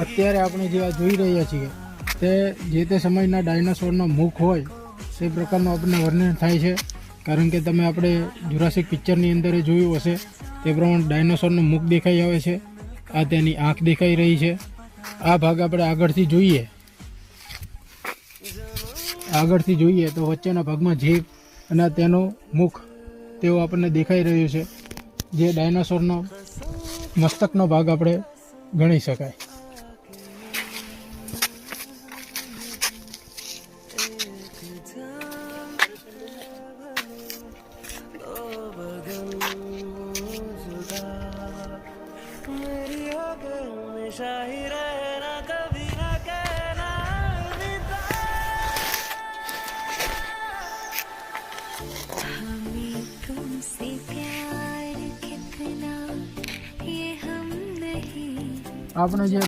અત્યારે આપણે જે આ જોઈ રહ્યા છીએ તે જે તે સમયના ડાયનાસોરનો મુખ હોય તે પ્રકારનું આપણને વર્ણન થાય છે. કારણ કે તમે આપણે જુરાસિક પિક્ચરની અંદર જોયું હશે તે પ્રમાણે ડાયનાસોરનું મુખ દેખાઈ આવે છે. આ તેની આંખ દેખાઈ રહી છે. આ ભાગ આપણે આગળથી જોઈએ તો વચ્ચેના ભાગમાં જીભ અને તેનું મુખ તેવું આપણને દેખાઈ રહ્યું છે, જે ડાયનાસોરનો મસ્તકનો ભાગ આપણે ગણી શકાય. આપણે જે